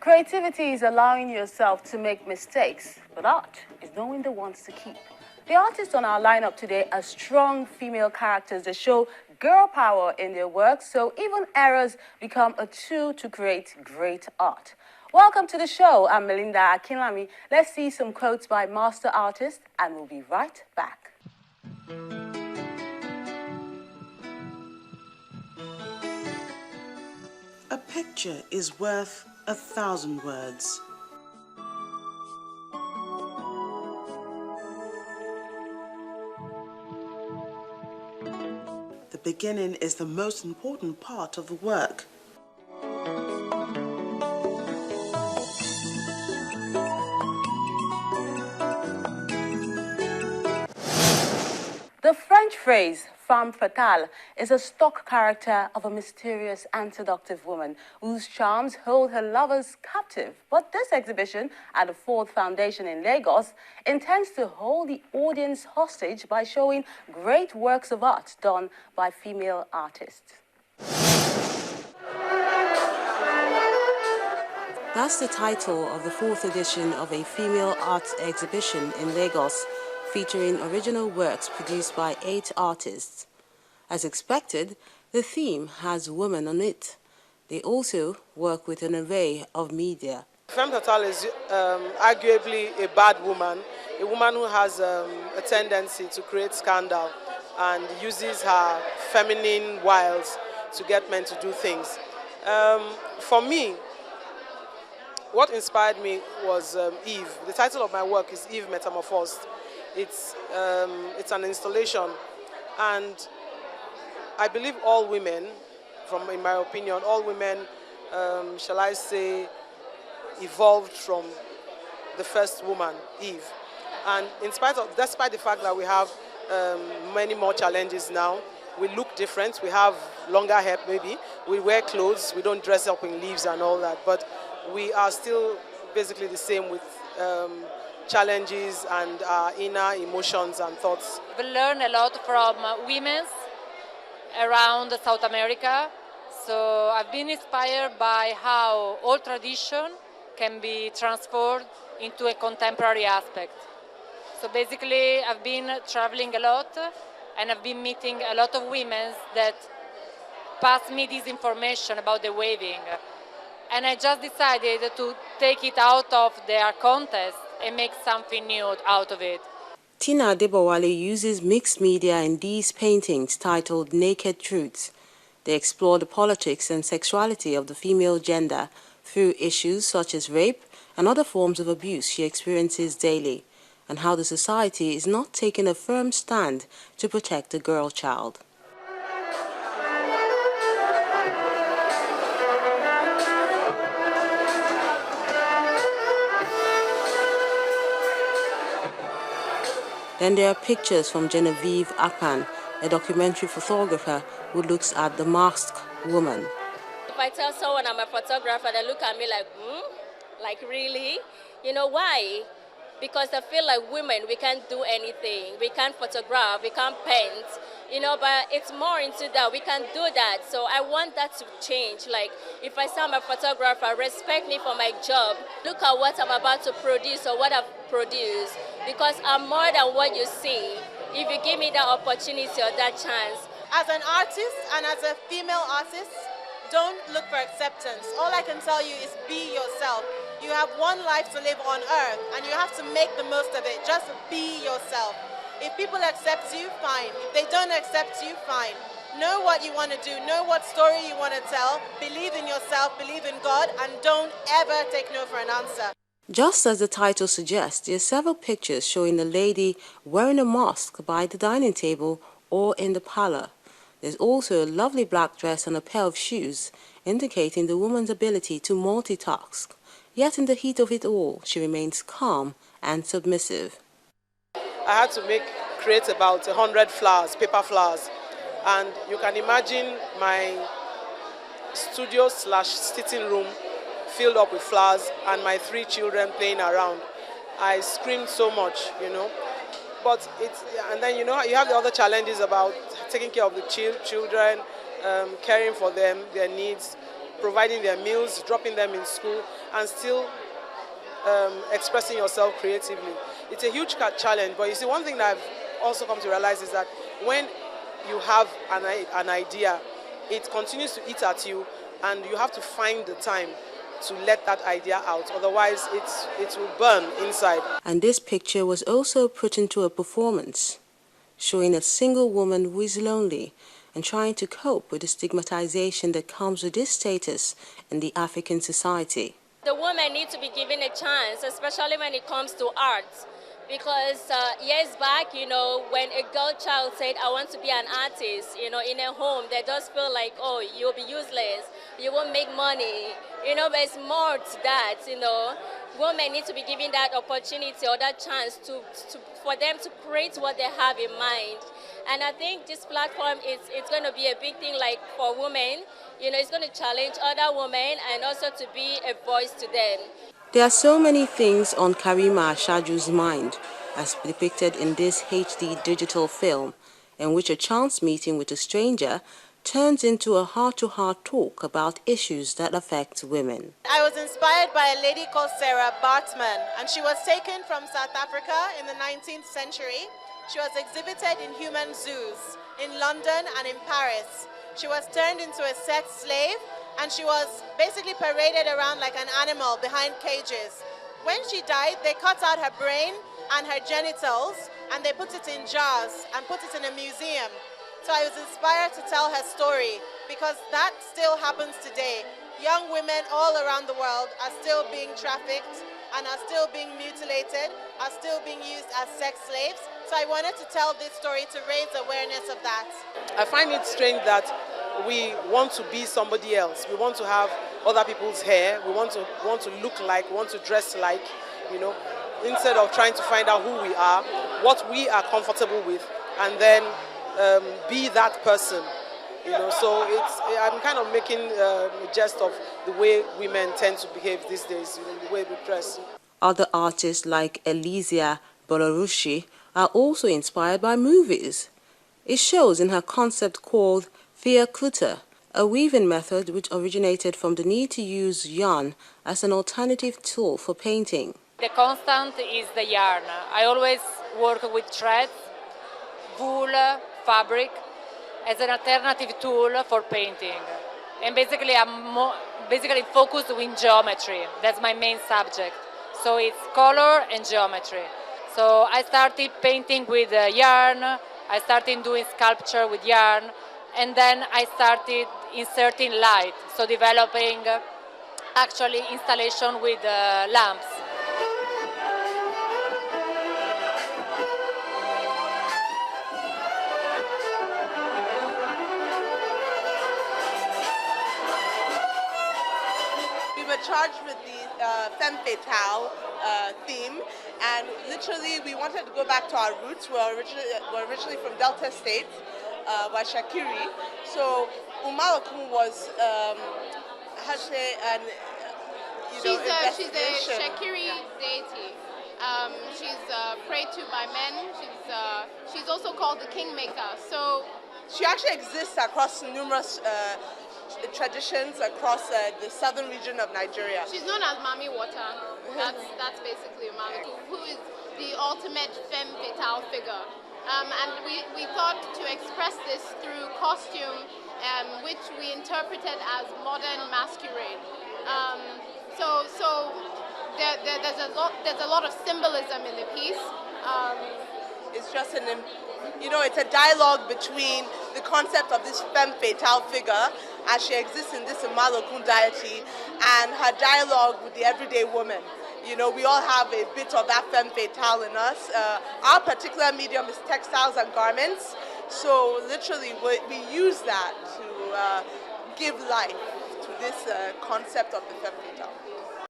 Creativity is allowing yourself to make mistakes, but art is knowing the ones to keep. The artists on our lineup today are strong female characters that show girl power in their work, so even errors become a tool to create great art. Welcome to the show. I'm Melinda Akinlami. Let's see some quotes by master artists, and we'll be right back. A picture is worth 1,000 words. The beginning is the most important part of the work. The French phrase femme fatale is a stock character of a mysterious and seductive woman whose charms hold her lovers captive. But this exhibition at the Ford Foundation in Lagos intends to hold the audience hostage by showing great works of art done by female artists. That's the title of the 4th edition of a female arts exhibition in Lagos, featuring original works produced by 8 artists. As expected, the theme has women on it. They also work with an array of media. Femme fatale is arguably a bad woman, a woman who has a tendency to create scandal and uses her feminine wiles to get men to do things. For me, what inspired me was Eve. The title of my work is Eve Metamorphosed. It's an installation, and I believe all women, in my opinion, all women, shall I say, evolved from the first woman, Eve. And despite the fact that we have many more challenges now, we look different. We have longer hair, maybe. We wear clothes. We don't dress up in leaves and all that. But we are still basically the same with challenges and our inner emotions and thoughts. We learn a lot from women around South America. So I've been inspired by how old tradition can be transformed into a contemporary aspect. So basically I've been traveling a lot and I've been meeting a lot of women that pass me this information about the weaving. And I just decided to take it out of their context and make something new out of it. Tina Adebowale uses mixed media in these paintings titled Naked Truths. They explore the politics and sexuality of the female gender through issues such as rape and other forms of abuse she experiences daily, and how the society is not taking a firm stand to protect the girl child. Then there are pictures from Genevieve Akpan, a documentary photographer who looks at the masked woman. If I tell someone I'm a photographer, they look at me like, like really? You know why? Because I feel like women, we can't do anything. We can't photograph, we can't paint, but it's more into that. We can do that. So I want that to change. Like, if I say I'm a photographer, respect me for my job. Look at what I'm about to produce or what I've produced. Because I'm more than what you see. If you give me that opportunity or that chance. As an artist and as a female artist, don't look for acceptance. All I can tell you is be yourself. You have one life to live on earth and you have to make the most of it. Just be yourself. If people accept you, fine. If they don't accept you, fine. Know what you want to do. Know what story you want to tell. Believe in yourself, believe in God, and don't ever take no for an answer. Just as the title suggests, there are several pictures showing a lady wearing a mask by the dining table or in the parlor. There's also a lovely black dress and a pair of shoes, indicating the woman's ability to multitask. Yet in the heat of it all, she remains calm and submissive. I had to create about 100 flowers, paper flowers. And you can imagine my studio/sitting room filled up with flowers and my 3 children playing around. I screamed so much, But and then you have the other challenges about taking care of the children, caring for them, their needs. providing their meals, dropping them in school, and still expressing yourself creatively. It's a huge challenge, but you see, one thing that I've also come to realize is that when you have an idea, it continues to eat at you, and you have to find the time to let that idea out. Otherwise, it will burn inside. And this picture was also put into a performance, showing a single woman who is lonely and trying to cope with the stigmatization that comes with this status in the African society. The women need to be given a chance, especially when it comes to art. Because years back, when a girl child said, I want to be an artist, in a home, they just feel like, oh, you'll be useless, you won't make money. But it's more to that, Women need to be given that opportunity or that chance for them to create what they have in mind. And I think this platform it's going to be a big thing, like for women. It's going to challenge other women and also to be a voice to them. There are so many things on Karima Ashaju's mind, as depicted in this HD digital film, in which a chance meeting with a stranger turns into a heart-to-heart talk about issues that affect women. I was inspired by a lady called Sarah Bartman, and she was taken from South Africa in the 19th century. She was exhibited in human zoos in London and in Paris. She was turned into a sex slave, and she was basically paraded around like an animal behind cages. When she died, they cut out her brain and her genitals, and they put it in jars and put it in a museum. So I was inspired to tell her story, because that still happens today. Young women all around the world are still being trafficked and are still being mutilated, are still being used as sex slaves. So I wanted to tell this story to raise awareness of that. I find it strange that we want to be somebody else. We want to have other people's hair. We want to look like, want to dress like, instead of trying to find out who we are, what we are comfortable with, and then be that person. So I'm kind of making a jest of the way women tend to behave these days, the way we dress. Other artists like Elysia Bolarushi are also inspired by movies. It shows in her concept called Thea Clutter, a weaving method which originated from the need to use yarn as an alternative tool for painting. The constant is the yarn. I always work with threads, wool, fabric as an alternative tool for painting. And basically I'm basically focused with geometry. That's my main subject. So it's color and geometry. So I started painting with yarn, I started doing sculpture with yarn, and then I started inserting light, so developing actually installation with lamps. We were charged with the femme fatale theme, and literally we wanted to go back to our roots. We're originally from Delta State, Washakiri. So Umalakun was she's a Shakiri deity. She's prayed to by men. She's also called the kingmaker. So she actually exists across numerous traditions across the southern region of Nigeria. She's known as Mami Water. That's basically Umalakun, who is the ultimate femme fatale figure. And we thought to express this through costume, which we interpreted as modern masquerade. So there's a lot of symbolism in the piece. It's just it's a dialogue between the concept of this femme fatale figure as she exists in this Umalakun deity and her dialogue with the everyday woman. We all have a bit of that femme fatale in us. Our particular medium is textiles and garments, so literally we use that to give life to this concept of the femme fatale.